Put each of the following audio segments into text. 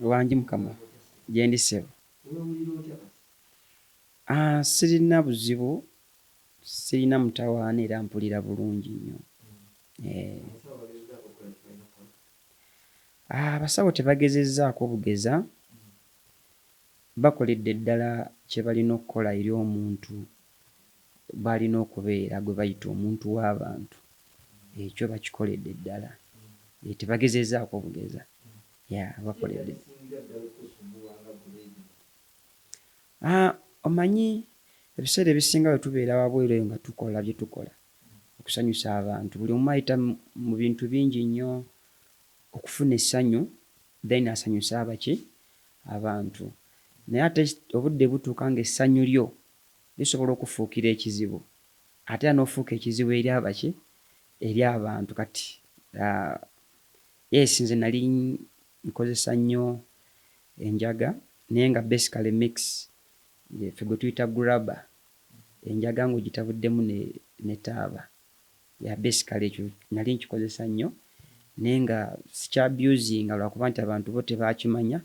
Wangi mukama gyendi ssebo. Sirina buzibu, sirina mutawaana era mpulira bulungi nnyo. Abasawo tebagezezzaako bugeza, bakoledde ddala kye balina okukola eri omuntu b'alina okubeera gwe bayita omuntu w'abantu. Ekyo bakikoledde ddala. Tebagezezzaako bugeza. Bakoledde. Omanyi ebiseera ebisinga bwe tubeera wabweru eyo nga tukola bye tukola okusanyusa abantu, buli omu ayita mu bintu bingi nnyo okufuna essanyu then asanyusa abantu. Naye ate obudde butuuka ng'essanyu lyo lisobola okufuukira ekizibu, ate era n'ofuuka ekizibu eri abantu. Kati yes, nze nali nkozesa nnyo enjaga naye nga basically mix, ffe gwe tuyita grabber, enjaga ng'ogitabuddemu ne taaba. Basically ekyo nali nkikozesa nnyo naye nga sikyabusinga lwakuba nti abantu bo tebaakimanya.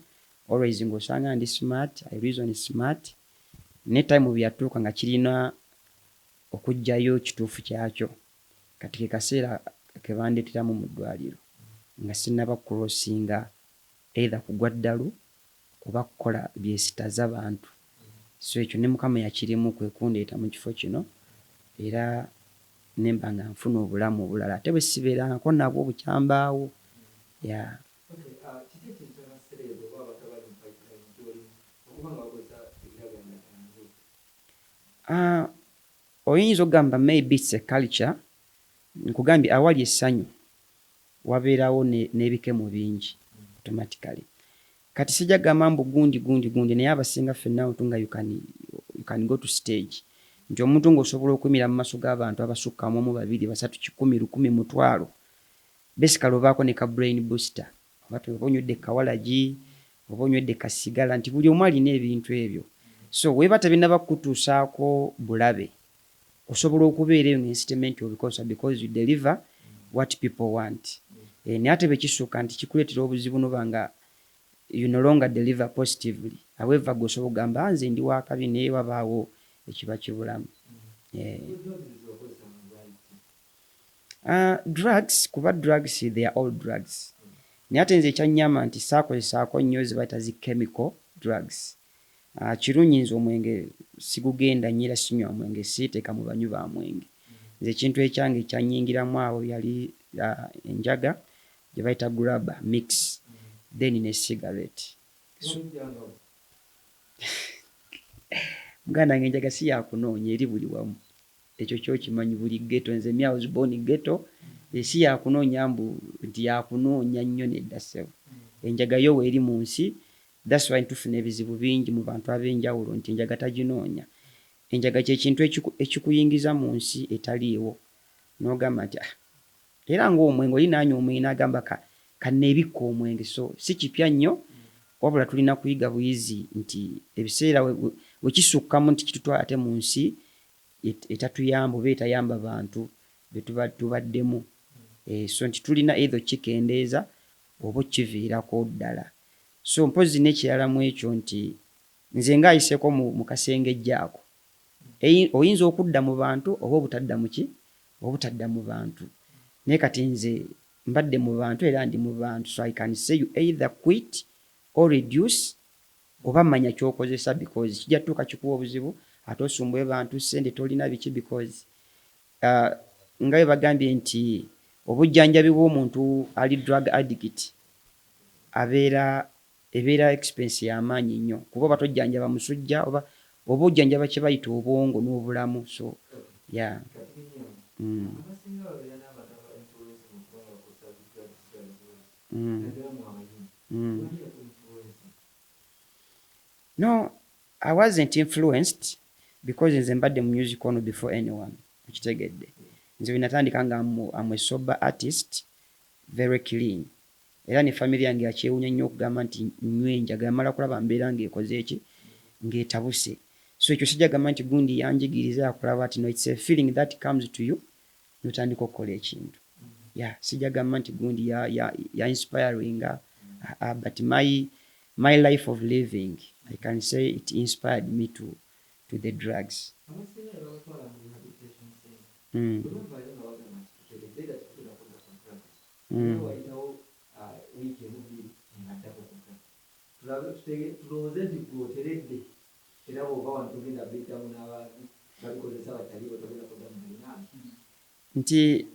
Always ng'osanga ndi smart, I reason smart. Ne time bwe yatuuka nga kirina okuggyayo kituufu kyakyo, kati ke kaseera ke bandeeteramu mu ddwaliro nga sinnaba kukrossinga either kugwa ddalu oba kukola byesitaza bantu. So ekyo ne Mukama yakirimu kwe kundeeta mu kifo kino era ne mba nga nfuna obulamu obulala ate bwe sibeerangako nabwo bukyambaawo. Oyinza okugamba maybe it's a culture. Nkugambye awali essanyu wabeerawo n'ebikemo bingi automatically. Kati sijja kugamba mbu gundi naye abasinga ffenna otunga you can go to stage nti omuntu ng'osobola okuyimira mu maaso g'abantu abasukka mu 2, 3, 10, 100, 1000 basically obaako ne ka brain booster, oba onywedde kawalagi oba onywedde kasigala, nti buli omu alina ebintu ebyo. So weeba tebinnaba kutuusaako bulabe, osobola okubeera eyo ng'instrument obikosa because you deliver what people want. Naye ate bwe kisukka nti kikuleetera obuzibu noba nga you no longer deliver positively. However gwe okugamba nze ndi wakabi naye wabaawo ekiba kibulamu. Drugs, kuba drugs they are all drugs. Naye ate nze ekyannyama nti saakozesaako nnyo ze bayita zi chemical drugs. Kirungi nze omwenge sigugenda nnyo era sinywa mwenge, siiteeka mu banywi ba mwenge. Nze ekintu ekyange ekyannyingiramu awo yali enjaga gye bayita grabber mix then ne cigarette. Muganda wange enjaga si yakunoonya eri buli wamu, ekyo kyokimanyi buli ghetto. Nze I was born ghetto, si yakunoonya mbu nti yakunoonya nnyo nedda ssebo. Enjaga yo weeri mu nsi. That's why tufuna ebizibu bingi mu bantu ab'enjawulo nti enjaga taginoonya. Enjaga ky'ekintu ekikuyingiza mu nsi etaliiwo n'ogamba nti era ng'omwenge oli naanywa omwenge n'agamba kanneebikka omwenge. So si kipya nnyo wabula tulina kuyiga buyizi nti ebiseera we kisukkamu nti kitutwala ate mu nsi etatuyamba oba etayamba bantu be tubaddemu. So nti tulina either kikendeeza oba kiviirako ddala. So mpozi n'ekirala mu ekyo nti nze ng'ayiseeko mu kasengejja ako oyinza okudda mu bantu oba obutadda mu obutadda mu bantu. Naye kati nze mbadde mu bantu era ndi mu bantu, so I can say you either quit or reduce oba manya ky'okozesa because kijja tuuka kikuwa obuzibu ate osumbwe bantu ssente tolina biki because nga bwe bagambye nti obujjanjabi bw'omuntu ali drug addict ebeera expense y'amaanyi nnyo kuba oba tojjanjaba musujja oba ojjanjaba kye bayita obwongo n'obulamu. So No, I wasn't influenced because nze mbadde mu music ono before anyone. Okitegedde. Nze binatandika nga I'm a sober artist, very clean. Era ne family yange yakyewunya nnyo okugamba nti nywe enjaga, yamala kulaba mbeera ng'ekoze eki ng'etabuse. So ekyo sijja gamba nti gundi yanjigiriza yakulaba ati no, it's a feeling that comes to you n'otandika okukola ekintu. Sijja gamba nti gundi ya inspiringa but my life of living, I can say it inspired me to the drugs. Mm. Mm. Nti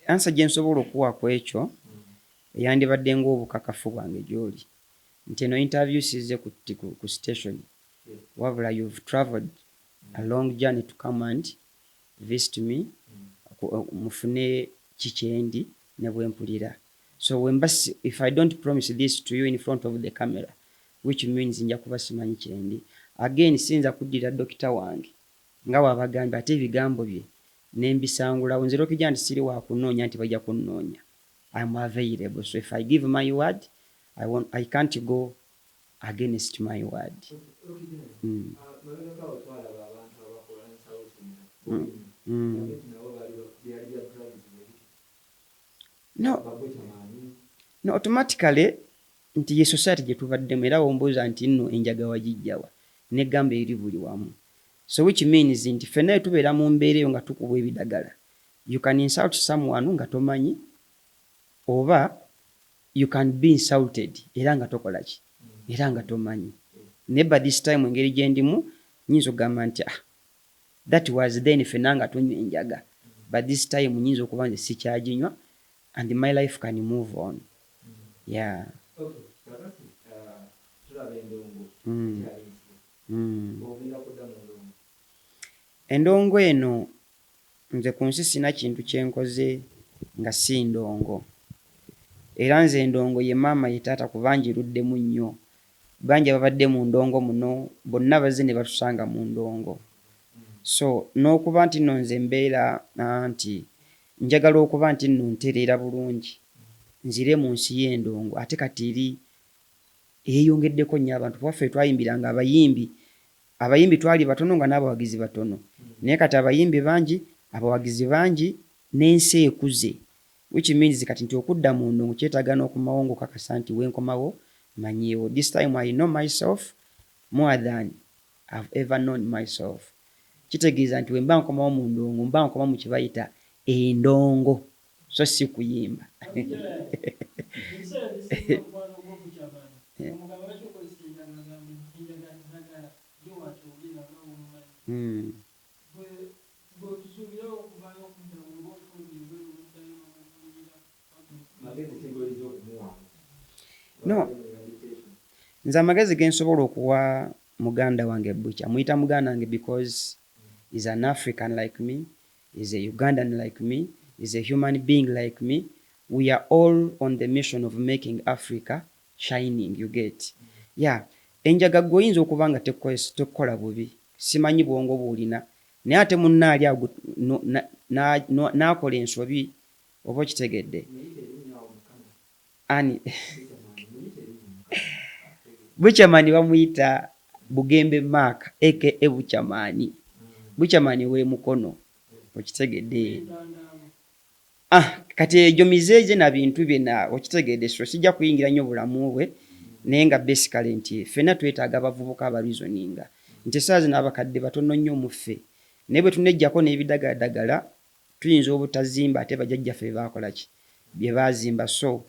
ansa gye nsobola okuwaako ekyo eyandibadde ng'obukakafu bwange gy'oli nti eno interview sizze ku station wabula you've travelled a long journey to come and visit me mufune kikyendi ne bwempulira. So if I don't promise this to you in front of the camera, which means nja kuba simanyi kyendi, again sinza kuddira dokita wange nga waabagambye ate ebigambo bye nembisangulawo nze lokija nti siri wa kunoonya nti bajja kunnoonya. I'm available. So if I give my word, I can't go against my word. Mm. Mm. No, automatically nti ye society gye tubaddemu era wombuuza nti nno enjaga wagijjawa negamba eri buli wamu. So which means nti ffenna tubeera mu mbeera eyo nga tukubwa ebidagala. You can insult someone nga tomanyi oba you can be insulted era nga tokola ki era nga tomanyi. Neba this time engeri gye ndimu nyinza okugamba nti that was then ffenna nga tunywa enjaga, but this time nyinza okuba nze sikyaginywa and my life can move on. Yeah. Endongo eno nze ku nsi sina kintu kyenkoze nga si ndongo. Era nze endongo ye maama ye taata kubanjiruddemu nnyo. Bangi babadde mu ndongo muno bonna bazze ne batusanga mu ndongo. So n'okuba nti nno nze mbeera nti njagala okuba nti nno ntereera bulungi nzire mu nsi y'endongo ate kati eri eyeeyongeddeko nnyo abantu. Waffe twayimbiranga abayimbi twali batono nga n'abawagizi batono, naye kati abayimbi bangi, abawagizi bangi, n'ensi ekuze, which means kati nti okudda mu ndongo kyetaaga n'okomawo ng'okakasa nti wenkomawo manyiiwo. This time I know myself more than I've ever known myself. Kitegeeza nti wemba nkomawo mu ndongo mba nkoma mu kibayita endongo, so si kuyimba. No, nze amagezi ge nsobola okuwa muganda wange Butcher, muyita muganda wange because he's an African like me, he's a Ugandan like me, he's a human being like me. We are all on the mission of making Africa shining, you get. Yeah, enjaga gwe oyinza okuba nga tekola bubi, simanyi bwongo buulina, naye ate munnaali ago n'akola ensobi oba okitegedde. Ani Butcherman bamuyita Bugembe Mark aka Butcherman. Butcherman we mukono, okitegedde. Kati egyo mizeeze na bintu byena okitegedde, so sijja kuyingira nnyo bulamu bwe, naye nga basically nti ffenna twetaaga abavubuka abareasoninga nti essaazi n'abakadde batono nnyo mu ffe, naye bwe tunejjako n'ebidagaladagala tuyinza obutazimba ate bajjajjaffe baakola ki bye baazimba. So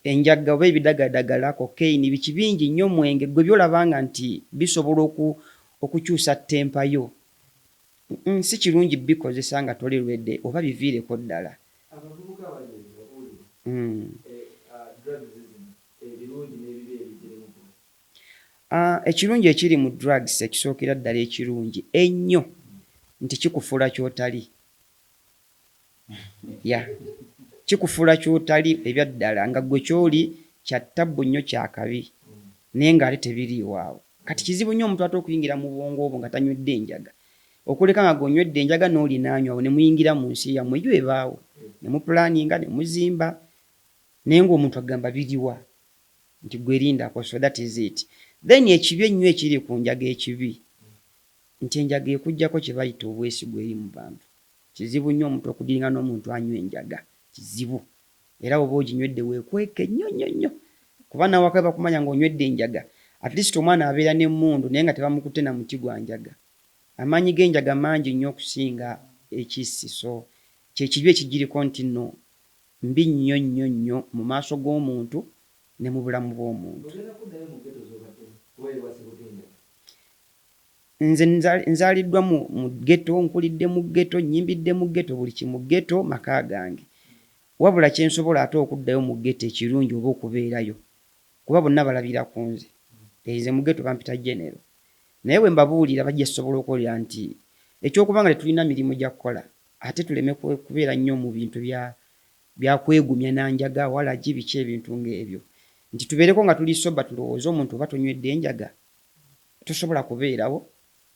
enjaga oba ebidagaladagala cocaine biki bingi nnyo, mwenge gwe byolabanga nti bisobola okukyusa tempa yo. Si kirungi bikozesa nga toli lwedde oba biviireko ddala. Ekirungi ekiri mu drugs ekisookera ddala ekirungi ennyo nti kikufuula ky'otali. Kikufuula ky'otali ebyaddala nga gwe ky'oli kya ttabbu nnyo kya kabi naye ng'ate tebiriiwaawo. Kati kizibu nnyo omuntu ate okuyingira mu bwongo obwo nga tanywedde enjaga. Okuleka nga gonywedde enjaga n'oli naanywawo ne muyingira mu nsi yammwe yo ebaawo ne mupulaninga ne muzimba naye ng'omuntu agamba biriwa nti gwerindako. So that is it. Then ekibi ennyo ekiri ku njaga ekibi nti enjaga ekuggyako kye bayita obwesigwa eri mu bantu. Kizibu nnyo omuntu okudiringa n'omuntu anywa enjaga, kizibu. Era oba oginywedde weekweke nnyo nnyo nnyo kuba nawe akaba kumanya ng'onywedde enjaga at least omwana abeera n'emmundu naye nga tebamukutte na muti gwa njaga. Amaanyi g'enjaga mangi nnyo okusinga ekissi, so kyekibi ekigiriko nti nno mbi nnyo nnyo nnyo mu maaso g'omuntu ne mu bulamu bw'omuntu. Nze nzaaliddwa mu ghetto, nkulidde mu ghetto, nnyimbidde mu ghetto, buli kimu ghetto maka gange. Wabula kye nsobola ate okuddayo mu ghetto ekirungi oba okubeerayo, kuba bonna balabira ku nze. Nze mu ghetto bampita genero. Naye bwe mbabuulira bajja sobola okuwulira nti ekyokuba nga tetulina mirimu gya kukola ate tuleme kubeera nnyo mu bintu bya kwegumya nanjaga walagi biki ebintu ng'ebyo. Nti tubeereko nga tuli soba tulowooza omuntu oba tonywedde enjaga tosobola kubeerawo.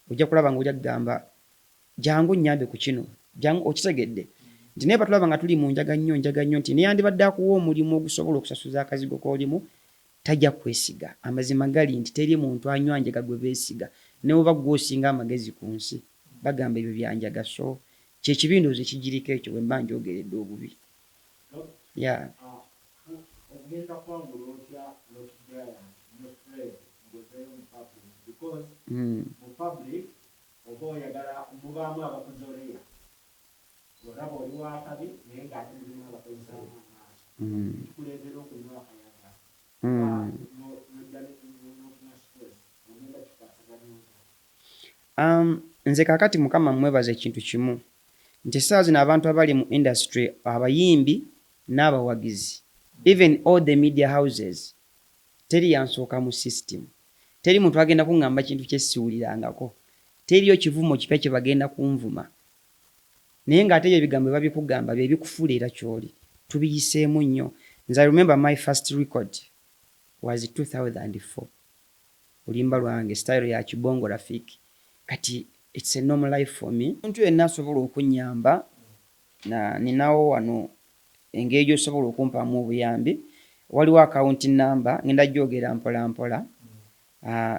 Ojja kulaba nga ojja kugamba jangu nnyambe ku kino, jangu okitegedde. Nti naye batulaba nga tuli mu njaga nnyo nti neyandibadde akuwa omulimu ogusobola okusasuza akazigo k'olimu tajja kwesiga. Amazima gali nti teri muntu anywa njaga gwe beesiga ne bw'oba gw'osinga amagezi ku nsi bagamba ebyo bya njaga. So kye kibindoozi ekigiriko ekyo bwe mba njogeredde obubi. Yeah. Nze kakati Mukama mwebaza ekintu kimu nti saa zino abantu abali mu industry, abayimbi n'abawagizi, even all the media houses, teri yansooka mu system. Teri muntu agenda kuŋŋamba kintu kye siwulirangako. Teriyo kivumo kipya kye bagenda kunvuma. Naye ng'ate ebyo ebigambo babikugamba bye bikufuula era ky'oli. Tubiyiseemu nnyo. Nze I remember my first record was 2004. Olimba lwange style ya Kibongo Rafiki. Kati it's a normal life for me. Omuntu yenna asobola okunnyamba na ninawo wano engeri gy'osobola okumpaamu obuyambi. Waliwo account number ngenda gyogera mpola mpola.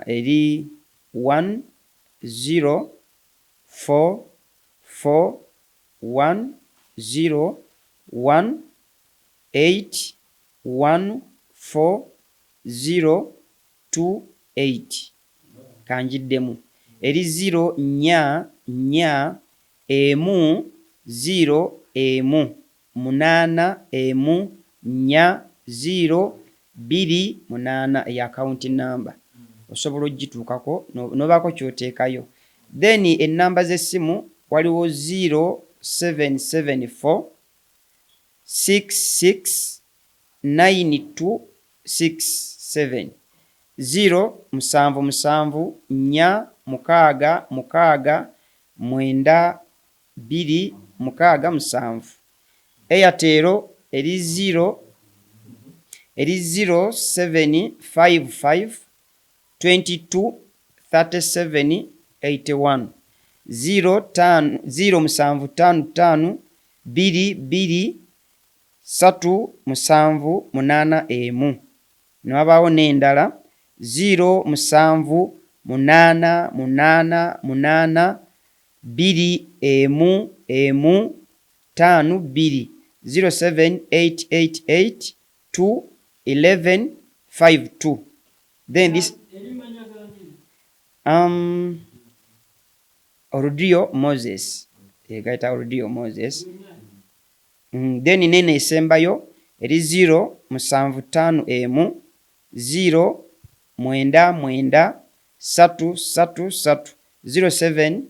Eri 1044101814028 kanjiddemu. Eri 0 nya nya emu 0 emu 8 emu nya 0 2 8 ya account number. Osobola ogituukako n'obaako ky'oteekayo. Then ennamba z'essimu waliwo 0774 66 9267 0 musanvu musanvu nya mukaaga mukaaga mwenda 2 mukaaga musanvu. Airtel eri 0755 22 37 81 0 musanvu 55 2 2 3 musanvu 8 emu. Nwabaawo n'endala 0 musanvu 8 8 8 2 emu emu 5 2 07888 2 11 52. Then this Orodio Moses. Gaita Orodio Moses. Then nene esembayo eri 0 musanvu 5 emu 0 mwenda mwenda 3 3 3 07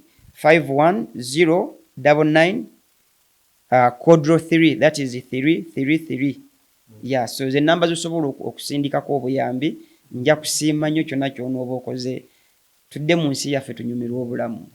51 0 99 Codro 3, that is 333. Yeah, so the numbers osobola okusindikako obuyambi nja kusiima nnyo kyonna ky'onooba okoze tudde mu nsi yaffe tunyumirwa obulamu.